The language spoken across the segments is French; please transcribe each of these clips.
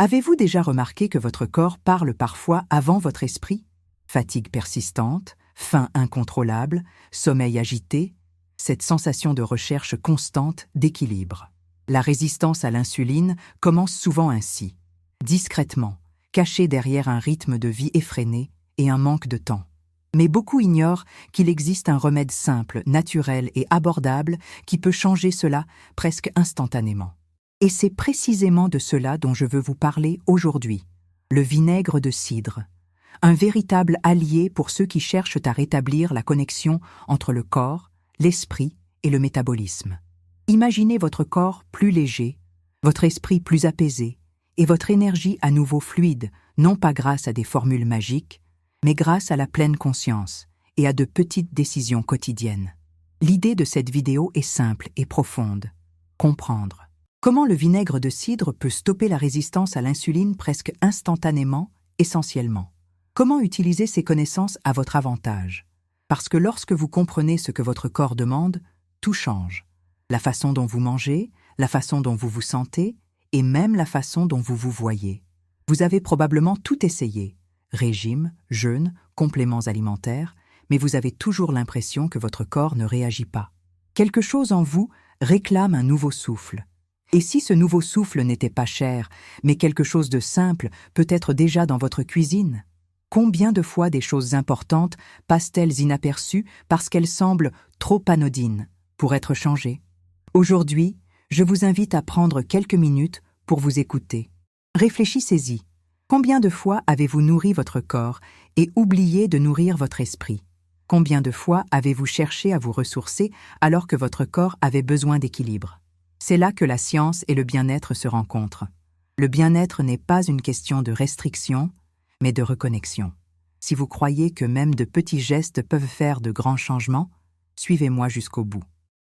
Avez-vous déjà remarqué que votre corps parle parfois avant votre esprit? Fatigue persistante, faim incontrôlable, sommeil agité, cette sensation de recherche constante d'équilibre. La résistance à l'insuline commence souvent ainsi, discrètement, cachée derrière un rythme de vie effréné et un manque de temps. Mais beaucoup ignorent qu'il existe un remède simple, naturel et abordable qui peut changer cela presque instantanément. Et c'est précisément de cela dont je veux vous parler aujourd'hui, le vinaigre de cidre, un véritable allié pour ceux qui cherchent à rétablir la connexion entre le corps, l'esprit et le métabolisme. Imaginez votre corps plus léger, votre esprit plus apaisé et votre énergie à nouveau fluide, non pas grâce à des formules magiques, mais grâce à la pleine conscience et à de petites décisions quotidiennes. L'idée de cette vidéo est simple et profonde. Comprendre comment le vinaigre de cidre peut stopper la résistance à l'insuline presque instantanément, essentiellement. Comment utiliser ces connaissances à votre avantage? Parce que lorsque vous comprenez ce que votre corps demande, tout change. La façon dont vous mangez, la façon dont vous vous sentez, et même la façon dont vous vous voyez. Vous avez probablement tout essayé. Régime, jeûne, compléments alimentaires, mais vous avez toujours l'impression que votre corps ne réagit pas. Quelque chose en vous réclame un nouveau souffle. Et si ce nouveau souffle n'était pas cher, mais quelque chose de simple, peut-être déjà dans votre cuisine? Combien de fois des choses importantes passent-elles inaperçues parce qu'elles semblent trop anodines pour être changées? Aujourd'hui, je vous invite à prendre quelques minutes pour vous écouter. Réfléchissez-y. Combien de fois avez-vous nourri votre corps et oublié de nourrir votre esprit? Combien de fois avez-vous cherché à vous ressourcer alors que votre corps avait besoin d'équilibre? C'est là que la science et le bien-être se rencontrent. Le bien-être n'est pas une question de restriction, mais de reconnexion. Si vous croyez que même de petits gestes peuvent faire de grands changements, suivez-moi jusqu'au bout.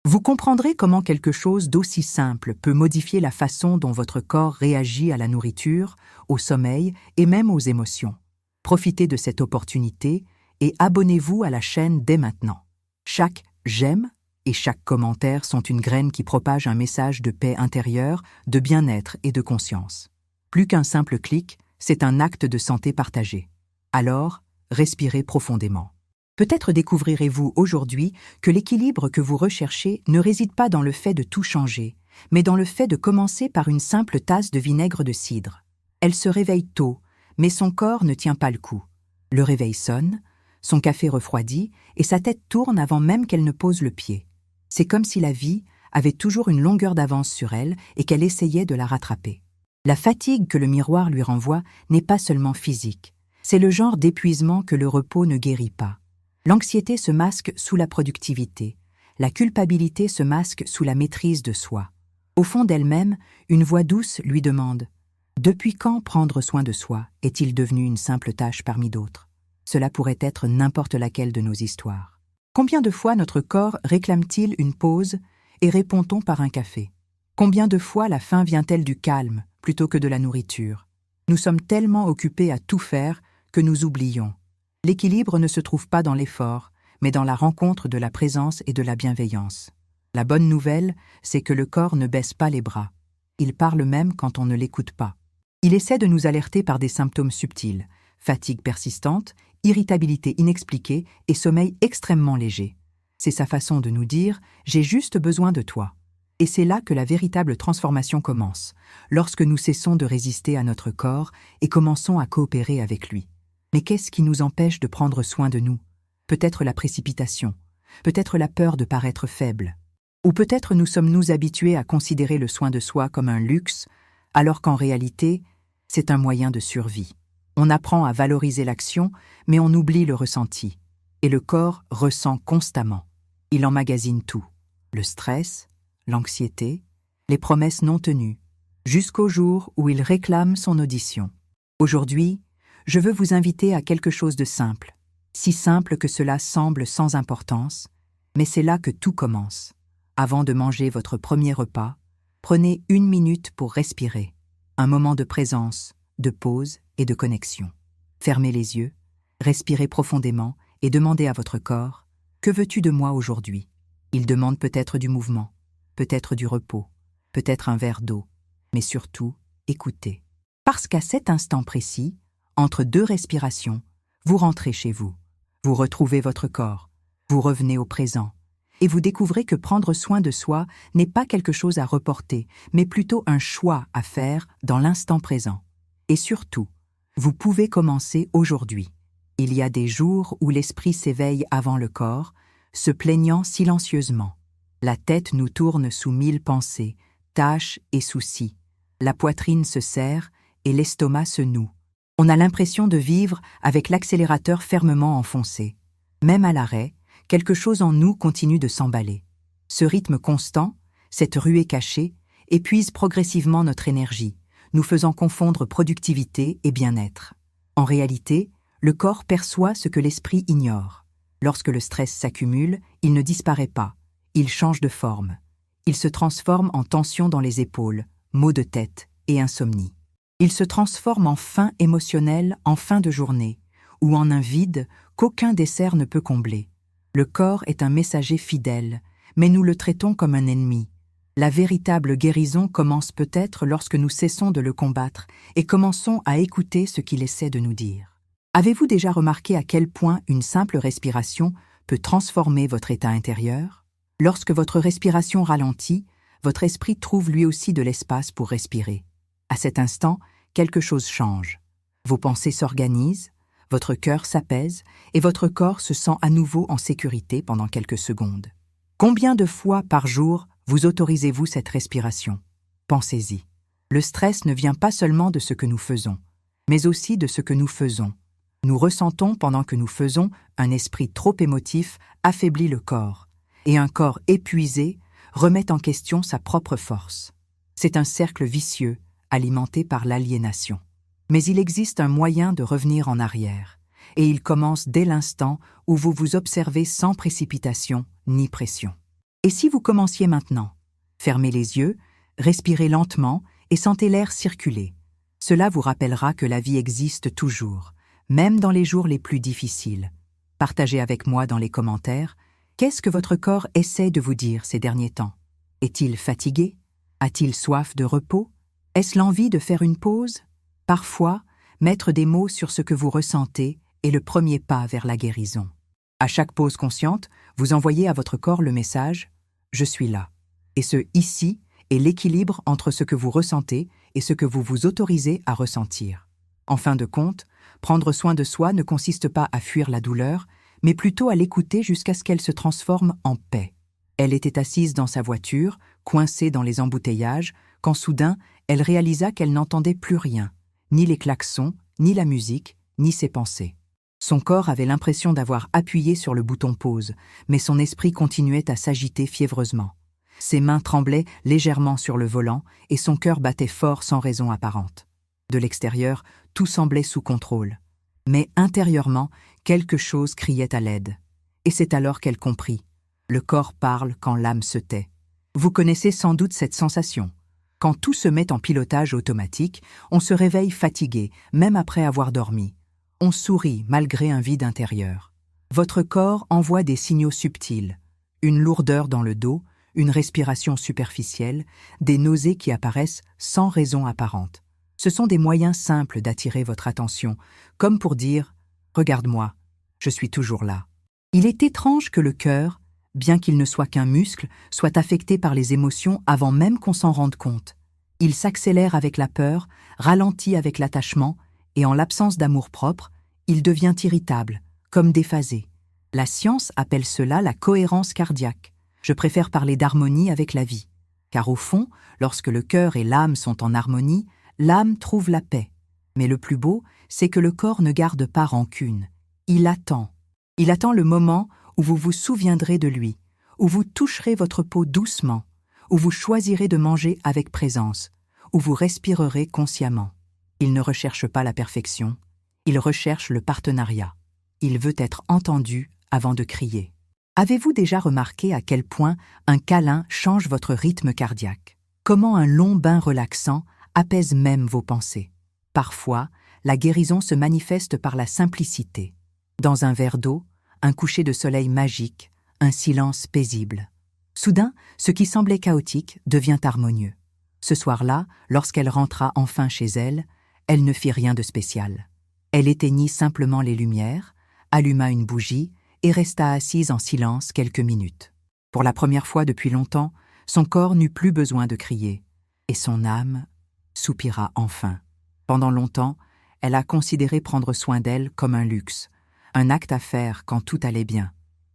Vous comprendrez comment quelque chose d'aussi simple peut modifier la façon dont votre corps réagit à la nourriture, au sommeil et même aux émotions. Profitez de cette opportunité et abonnez-vous à la chaîne dès maintenant. Chaque « j'aime » et chaque commentaire sont une graine qui propage un message de paix intérieure, de bien-être et de conscience. Plus qu'un simple clic, c'est un acte de santé partagé. Alors, respirez profondément. Peut-être découvrirez-vous aujourd'hui que l'équilibre que vous recherchez ne réside pas dans le fait de tout changer, mais dans le fait de commencer par une simple tasse de vinaigre de cidre. Elle se réveille tôt, mais son corps ne tient pas le coup. Le réveil sonne, son café refroidit et sa tête tourne avant même qu'elle ne pose le pied. C'est comme si la vie avait toujours une longueur d'avance sur elle et qu'elle essayait de la rattraper. La fatigue que le miroir lui renvoie n'est pas seulement physique, c'est le genre d'épuisement que le repos ne guérit pas. L'anxiété se masque sous la productivité, la culpabilité se masque sous la maîtrise de soi. Au fond d'elle-même, une voix douce lui demande « Depuis quand prendre soin de soi est-il devenu une simple tâche parmi d'autres ?» Cela pourrait être n'importe laquelle de nos histoires. Combien de fois notre corps réclame-t-il une pause et répond-on par un café? Combien de fois la faim vient-elle du calme plutôt que de la nourriture? Nous sommes tellement occupés à tout faire que nous oublions. L'équilibre ne se trouve pas dans l'effort, mais dans la rencontre de la présence et de la bienveillance. La bonne nouvelle, c'est que le corps ne baisse pas les bras. Il parle même quand on ne l'écoute pas. Il essaie de nous alerter par des symptômes subtils, fatigue persistante, irritabilité inexpliquée et sommeil extrêmement léger. C'est sa façon de nous dire « j'ai juste besoin de toi ». Et c'est là que la véritable transformation commence, lorsque nous cessons de résister à notre corps et commençons à coopérer avec lui. Mais qu'est-ce qui nous empêche de prendre soin de nous? Peut-être la précipitation, peut-être la peur de paraître faible. Ou peut-être nous sommes-nous habitués à considérer le soin de soi comme un luxe, alors qu'en réalité, c'est un moyen de survie. On apprend à valoriser l'action, mais on oublie le ressenti. Et le corps ressent constamment. Il emmagasine tout. Le stress, l'anxiété, les promesses non tenues, jusqu'au jour où il réclame son audition. Aujourd'hui, je veux vous inviter à quelque chose de simple, si simple que cela semble sans importance, mais c'est là que tout commence. Avant de manger votre premier repas, prenez 1 minute pour respirer, un moment de présence, de pause et de connexion. Fermez les yeux, respirez profondément et demandez à votre corps « Que veux-tu de moi aujourd'hui ?» Il demande peut-être du mouvement, peut-être du repos, peut-être un verre d'eau, mais surtout, écoutez. Parce qu'à cet instant précis, entre deux respirations, vous rentrez chez vous. Vous retrouvez votre corps. Vous revenez au présent. Et vous découvrez que prendre soin de soi n'est pas quelque chose à reporter, mais plutôt un choix à faire dans l'instant présent. Et surtout, vous pouvez commencer aujourd'hui. Il y a des jours où l'esprit s'éveille avant le corps, se plaignant silencieusement. La tête nous tourne sous 1000 pensées, tâches et soucis. La poitrine se serre et l'estomac se noue. On a l'impression de vivre avec l'accélérateur fermement enfoncé. Même à l'arrêt, quelque chose en nous continue de s'emballer. Ce rythme constant, cette ruée cachée, épuise progressivement notre énergie, nous faisant confondre productivité et bien-être. En réalité, le corps perçoit ce que l'esprit ignore. Lorsque le stress s'accumule, il ne disparaît pas, il change de forme. Il se transforme en tension dans les épaules, maux de tête et insomnie. Il se transforme en faim émotionnelle en fin de journée, ou en un vide qu'aucun dessert ne peut combler. Le corps est un messager fidèle, mais nous le traitons comme un ennemi. La véritable guérison commence peut-être lorsque nous cessons de le combattre et commençons à écouter ce qu'il essaie de nous dire. Avez-vous déjà remarqué à quel point une simple respiration peut transformer votre état intérieur? Lorsque votre respiration ralentit, votre esprit trouve lui aussi de l'espace pour respirer. À cet instant, quelque chose change. Vos pensées s'organisent, votre cœur s'apaise et votre corps se sent à nouveau en sécurité pendant quelques secondes. Combien de fois par jour vous autorisez-vous cette respiration? Pensez-y. Le stress ne vient pas seulement de ce que nous faisons, mais aussi de ce que nous faisons. Nous ressentons pendant que nous faisons un esprit trop émotif affaiblit le corps, et un corps épuisé remet en question sa propre force. C'est un cercle vicieux, alimenté par l'aliénation. Mais il existe un moyen de revenir en arrière, et il commence dès l'instant où vous vous observez sans précipitation ni pression. Et si vous commenciez maintenant? Fermez les yeux, respirez lentement et sentez l'air circuler. Cela vous rappellera que la vie existe toujours, même dans les jours les plus difficiles. Partagez avec moi dans les commentaires, qu'est-ce que votre corps essaie de vous dire ces derniers temps? Est-il fatigué? A-t-il soif de repos? Est-ce l'envie de faire une pause? Parfois, mettre des mots sur ce que vous ressentez est le premier pas vers la guérison. À chaque pause consciente, vous envoyez à votre corps le message « Je suis là ». Et ce « ici » est l'équilibre entre ce que vous ressentez et ce que vous vous autorisez à ressentir. En fin de compte, prendre soin de soi ne consiste pas à fuir la douleur, mais plutôt à l'écouter jusqu'à ce qu'elle se transforme en paix. Elle était assise dans sa voiture, coincée dans les embouteillages, quand soudain, elle réalisa qu'elle n'entendait plus rien, ni les klaxons, ni la musique, ni ses pensées. Son corps avait l'impression d'avoir appuyé sur le bouton pause, mais son esprit continuait à s'agiter fiévreusement. Ses mains tremblaient légèrement sur le volant et son cœur battait fort sans raison apparente. De l'extérieur, tout semblait sous contrôle. Mais intérieurement, quelque chose criait à l'aide. Et c'est alors qu'elle comprit. Le corps parle quand l'âme se tait. Vous connaissez sans doute cette sensation. Quand tout se met en pilotage automatique, on se réveille fatigué, même après avoir dormi. On sourit malgré un vide intérieur. Votre corps envoie des signaux subtils. Une lourdeur dans le dos, une respiration superficielle, des nausées qui apparaissent sans raison apparente. Ce sont des moyens simples d'attirer votre attention, comme pour dire « Regarde-moi, je suis toujours là ». Il est étrange que le cœur, bien qu'il ne soit qu'un muscle, soit affecté par les émotions avant même qu'on s'en rende compte. Il s'accélère avec la peur, ralentit avec l'attachement, et en l'absence d'amour-propre, il devient irritable, comme déphasé. La science appelle cela la cohérence cardiaque. Je préfère parler d'harmonie avec la vie. Car au fond, lorsque le cœur et l'âme sont en harmonie, l'âme trouve la paix. Mais le plus beau, c'est que le corps ne garde pas rancune. Il attend. Il attend le moment où vous vous souviendrez de lui, où vous toucherez votre peau doucement, où vous choisirez de manger avec présence, où vous respirerez consciemment. Il ne recherche pas la perfection, il recherche le partenariat. Il veut être entendu avant de crier. Avez-vous déjà remarqué à quel point un câlin change votre rythme cardiaque? Comment un long bain relaxant apaise même vos pensées? Parfois, la guérison se manifeste par la simplicité. Dans un verre d'eau, un coucher de soleil magique, un silence paisible. Soudain, ce qui semblait chaotique devient harmonieux. Ce soir-là, lorsqu'elle rentra enfin chez elle, Elle ne fit rien de spécial. Elle éteignit simplement les lumières, alluma une bougie et resta assise en silence quelques minutes. Pour la première fois depuis longtemps, son corps n'eut plus besoin de crier, et son âme soupira enfin. Pendant longtemps, elle a considéré prendre soin d'elle comme un luxe, un acte à faire quand tout allait bien.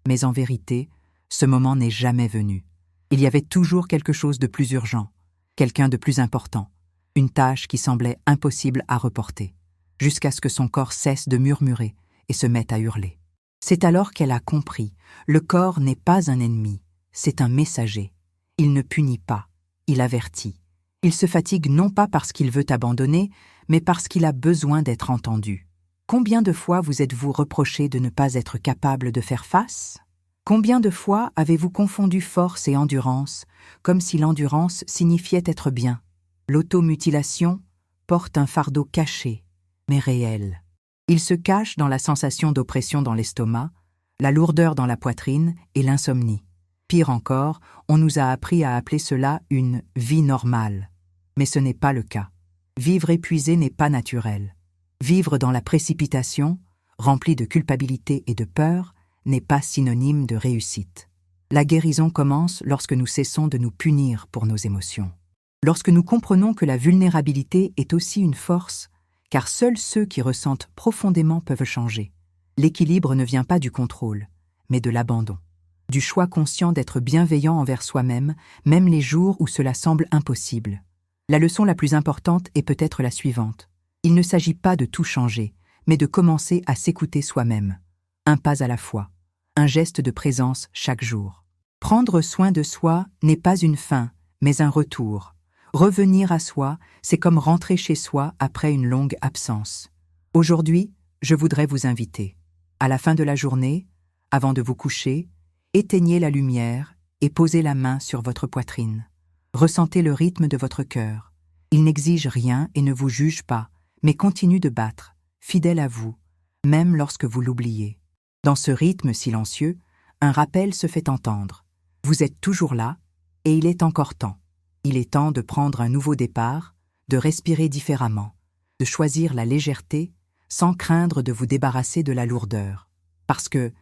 Mais en vérité, ce moment n'est jamais venu. Il y avait toujours quelque chose de plus urgent, quelqu'un de plus important, une tâche qui semblait impossible à reporter, jusqu'à ce que son corps cesse de murmurer et se mette à hurler. C'est alors qu'elle a compris, le corps n'est pas un ennemi, c'est un messager. Il ne punit pas, il avertit. Il se fatigue non pas parce qu'il veut abandonner, mais parce qu'il a besoin d'être entendu. Combien de fois vous êtes-vous reproché de ne pas être capable de faire face ? Combien de fois avez-vous confondu force et endurance, comme si l'endurance signifiait être bien ? L'automutilation porte un fardeau caché, mais réel. Il se cache dans la sensation d'oppression dans l'estomac, la lourdeur dans la poitrine et l'insomnie. Pire encore, on nous a appris à appeler cela une « vie normale ». Mais ce n'est pas le cas. Vivre épuisé n'est pas naturel. Vivre dans la précipitation, rempli de culpabilité et de peur, n'est pas synonyme de réussite. La guérison commence lorsque nous cessons de nous punir pour nos émotions. Lorsque nous comprenons que la vulnérabilité est aussi une force, car seuls ceux qui ressentent profondément peuvent changer. L'équilibre ne vient pas du contrôle, mais de l'abandon. Du choix conscient d'être bienveillant envers soi-même, même les jours où cela semble impossible. La leçon la plus importante est peut-être la suivante. Il ne s'agit pas de tout changer, mais de commencer à s'écouter soi-même. Un pas à la fois, un geste de présence chaque jour. Prendre soin de soi n'est pas une fin, mais un retour. Revenir à soi, c'est comme rentrer chez soi après une longue absence. Aujourd'hui, je voudrais vous inviter. À la fin de la journée, avant de vous coucher, éteignez la lumière et posez la main sur votre poitrine. Ressentez le rythme de votre cœur. Il n'exige rien et ne vous juge pas, mais continue de battre, fidèle à vous, même lorsque vous l'oubliez. Dans ce rythme silencieux, un rappel se fait entendre. Vous êtes toujours là, et il est encore temps. Il est temps de prendre un nouveau départ, de respirer différemment, de choisir la légèreté sans craindre de vous débarrasser de la lourdeur. Parce que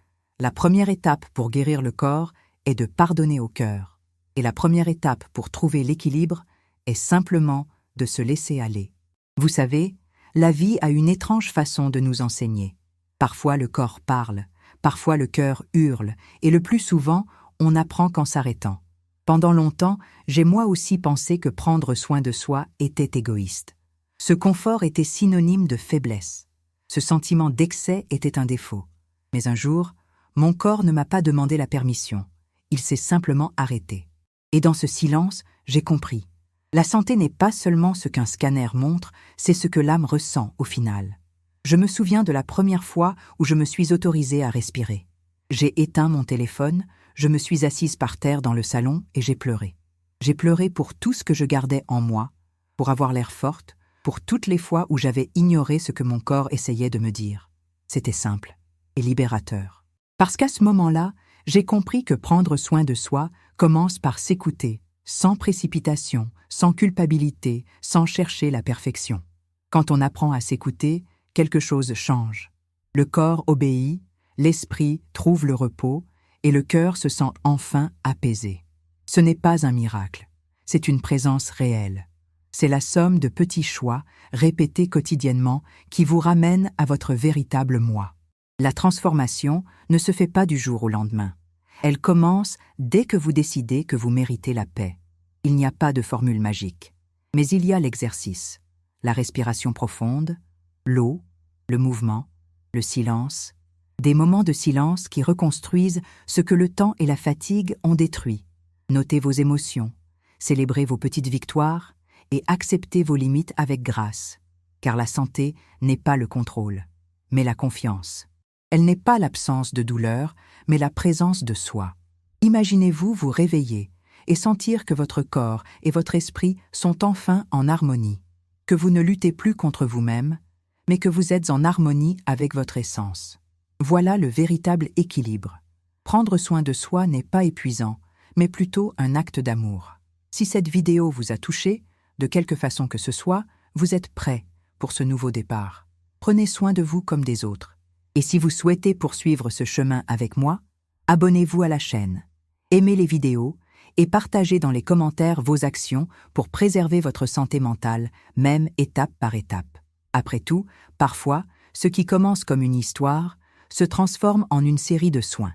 la première étape pour guérir le corps est de pardonner au cœur. Et la première étape pour trouver l'équilibre est simplement de se laisser aller. Vous savez, la vie a une étrange façon de nous enseigner. Parfois le corps parle, parfois le cœur hurle, et le plus souvent, on apprend qu'en s'arrêtant. Pendant longtemps, j'ai moi aussi pensé que prendre soin de soi était égoïste. Ce confort était synonyme de faiblesse. Ce sentiment d'excès était un défaut. Mais un jour, mon corps ne m'a pas demandé la permission. Il s'est simplement arrêté. Et dans ce silence, j'ai compris. La santé n'est pas seulement ce qu'un scanner montre, c'est ce que l'âme ressent au final. Je me souviens de la première fois où je me suis autorisée à respirer. J'ai éteint mon téléphone, je me suis assise par terre dans le salon et j'ai pleuré. J'ai pleuré pour tout ce que je gardais en moi, pour avoir l'air forte, pour toutes les fois où j'avais ignoré ce que mon corps essayait de me dire. C'était simple et libérateur. Parce qu'à ce moment-là, j'ai compris que prendre soin de soi commence par s'écouter, sans précipitation, sans culpabilité, sans chercher la perfection. Quand on apprend à s'écouter, quelque chose change. Le corps obéit, l'esprit trouve le repos et le cœur se sent enfin apaisé. Ce n'est pas un miracle, c'est une présence réelle. C'est la somme de petits choix répétés quotidiennement qui vous ramènent à votre véritable moi. La transformation ne se fait pas du jour au lendemain. Elle commence dès que vous décidez que vous méritez la paix. Il n'y a pas de formule magique, mais il y a l'exercice, la respiration profonde, l'eau, le mouvement, le silence, des moments de silence qui reconstruisent ce que le temps et la fatigue ont détruit. Notez vos émotions, célébrez vos petites victoires et acceptez vos limites avec grâce, car la santé n'est pas le contrôle, mais la confiance. Elle n'est pas l'absence de douleur, mais la présence de soi. Imaginez-vous vous réveiller et sentir que votre corps et votre esprit sont enfin en harmonie, que vous ne luttez plus contre vous-même, mais que vous êtes en harmonie avec votre essence. Voilà le véritable équilibre. Prendre soin de soi n'est pas épuisant, mais plutôt un acte d'amour. Si cette vidéo vous a touché, de quelque façon que ce soit, vous êtes prêt pour ce nouveau départ. Prenez soin de vous comme des autres. Et si vous souhaitez poursuivre ce chemin avec moi, abonnez-vous à la chaîne, aimez les vidéos et partagez dans les commentaires vos actions pour préserver votre santé mentale, même étape par étape. Après tout, parfois, ce qui commence comme une histoire se transforme en une série de soins.